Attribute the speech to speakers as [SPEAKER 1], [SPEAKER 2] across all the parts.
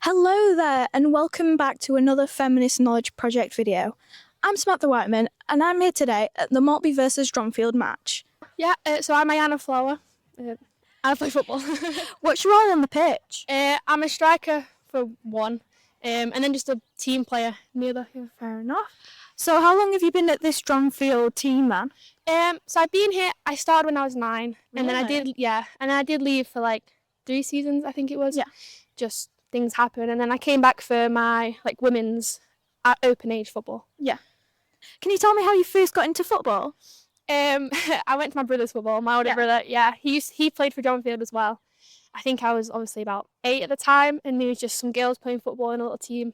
[SPEAKER 1] Hello there, and welcome back to another Feminist Knowledge Project video. I'm Samantha Whiteman, and I'm here today at the Maltby versus Dronfield match.
[SPEAKER 2] So I'm Aiyana Flower. I play football.
[SPEAKER 1] What's your role on the pitch?
[SPEAKER 2] I'm a striker for one, and then just a team player near the.
[SPEAKER 1] Fair enough. So how long have you been at this Dronfield team then?
[SPEAKER 2] So I've been here. I started when I was 9, and then
[SPEAKER 1] Really?
[SPEAKER 2] I did leave for like 3 seasons, I think it was.
[SPEAKER 1] Yeah.
[SPEAKER 2] Just things happen, and then I came back for my women's open age football.
[SPEAKER 1] Yeah. Can you tell me how you first got into football?
[SPEAKER 2] I went to my brother's football. My older brother, he played for Dronfield as well. I think I was obviously about 8 at the time, and there was just some girls playing football in a little team.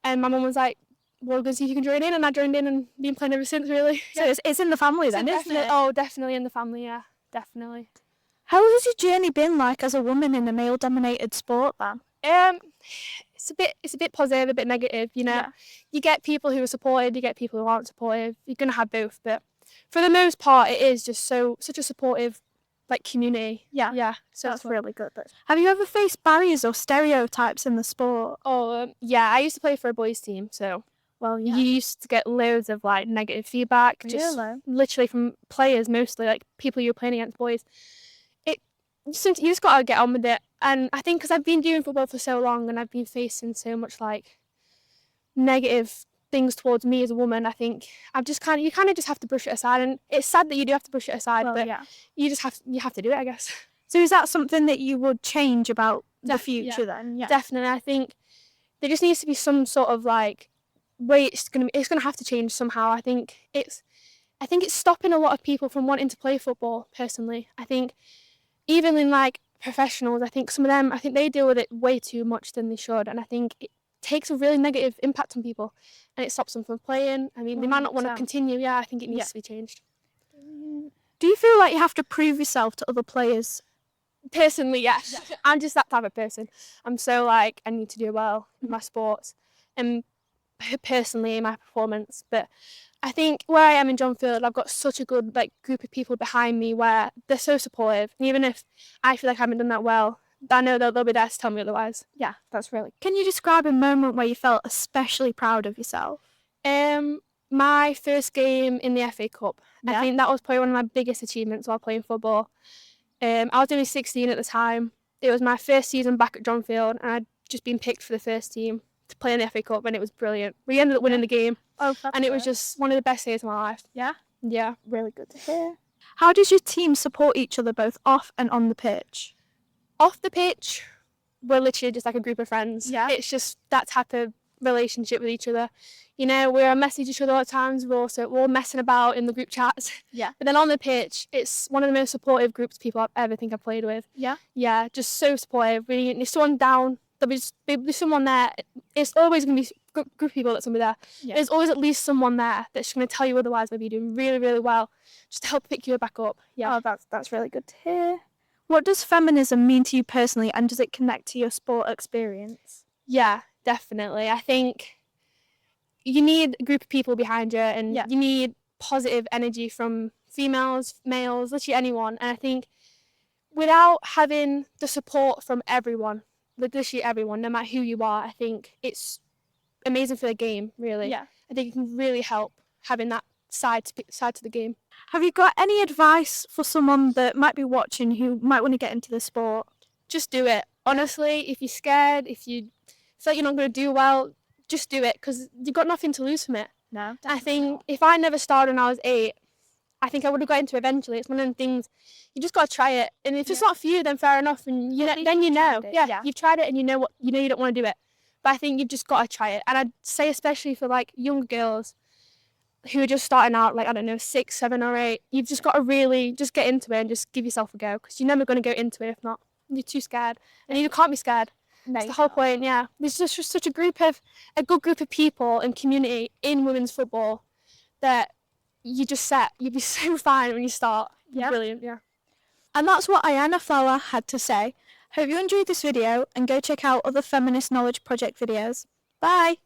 [SPEAKER 2] And my mum was like, "Well, we're going to see if you can join in," and I joined in and been playing ever since, really.
[SPEAKER 1] So it's in the family then, isn't it?
[SPEAKER 2] Oh, definitely in the family, yeah, definitely.
[SPEAKER 1] How has your journey been like as a woman in a male-dominated sport then?
[SPEAKER 2] It's a bit positive, a bit negative, you know.
[SPEAKER 1] Yeah.
[SPEAKER 2] You get people who are supportive, you get people who aren't supportive. You're going to have both, but for the most part, it is just such a supportive community.
[SPEAKER 1] Yeah.
[SPEAKER 2] So
[SPEAKER 1] That's really good. Have you ever faced barriers or stereotypes in the sport?
[SPEAKER 2] I used to play for a boys team, so you used to get loads of negative feedback, just literally from players, mostly people you're playing against, boys. You just gotta get on with it, and I think because I've been doing football for so long and I've been facing so much negative things towards me as a woman, I think you kind of just have to brush it aside, and it's sad that you do have to brush it aside, you have to do it, I guess.
[SPEAKER 1] So is that something that you would change about the future then? Yeah.
[SPEAKER 2] Definitely. I think there just needs to be some sort of way it's gonna have to change somehow. I think it's stopping a lot of people from wanting to play football, personally. I think even in professionals, I think some of them, they deal with it way too much than they should, and I think it takes a really negative impact on people, and it stops them from playing. I mean, they might not want to continue. Yeah, I think it needs to be changed.
[SPEAKER 1] Do you feel like you have to prove yourself to other players?
[SPEAKER 2] Personally, yes. I'm just that type of person. I'm so I need to do well in my sports and personally in my performance, but I think where I am in Dronfield, I've got such a good group of people behind me where they're so supportive. And even if I feel like I haven't done that well, I know they'll be there to tell me otherwise.
[SPEAKER 1] Yeah, that's really. Can you describe a moment where you felt especially proud of yourself?
[SPEAKER 2] My first game in the FA Cup. I think that was probably one of my biggest achievements while playing football. I was only 16 at the time. It was my first season back at Dronfield, and I'd just been picked for the first team to play in the FA Cup, and it was brilliant. We ended up winning the game. And it was just one of the best days of my life.
[SPEAKER 1] Yeah?
[SPEAKER 2] Yeah.
[SPEAKER 1] Really good to hear. How does your team support each other both off and on the pitch?
[SPEAKER 2] Off the pitch, we're literally just like a group of friends.
[SPEAKER 1] Yeah.
[SPEAKER 2] It's just that type of relationship with each other. You know, we're messaging each other all the times. We're all messing about in the group chats.
[SPEAKER 1] Yeah.
[SPEAKER 2] But then on the pitch, it's one of the most supportive groups of people I've ever played with.
[SPEAKER 1] Yeah.
[SPEAKER 2] Yeah, just so supportive. If someone's down, there'll be someone there. It's always going to be a group of people that's going to be there. Yeah. There's always at least someone there that's going to tell you otherwise, maybe you're doing really, really well, just to help pick you back up. Yeah.
[SPEAKER 1] Oh, that's really good to hear. What does feminism mean to you personally, and does it connect to your sport experience?
[SPEAKER 2] Yeah, definitely. I think you need a group of people behind you, and you need positive energy from females, males, literally anyone. And I think without having the support from everyone, literally everyone, no matter who you are, I think it's amazing for the game, really.
[SPEAKER 1] Yeah.
[SPEAKER 2] I think it can really help having that side to the game.
[SPEAKER 1] Have you got any advice for someone that might be watching who might want to get into the sport?
[SPEAKER 2] Just do it. Honestly, if you're scared, if you feel like you're not going to do well, just do it, because you've got nothing to lose from it.
[SPEAKER 1] No.
[SPEAKER 2] I think if I never started when I was 8, I think I would have got into it eventually. It's one of the things, you just got to try it. And if it's not for you, then fair enough. And then you know. Yeah, you've tried it, and you know you don't want to do it. But I think you've just got to try it. And I'd say especially for young girls who are just starting out, 6, 7 or 8, you've just got to really just get into it and just give yourself a go, because you're never going to go into it if not. You're too scared. And you can't be scared. That's the whole point, yeah. There's just such a good group of people and community in women's football that you'll be so fine when you start. Yeah. Brilliant, yeah.
[SPEAKER 1] And that's what Aiyana Flower had to say. Hope you enjoyed this video, and go check out other Feminist Knowledge Project videos. Bye!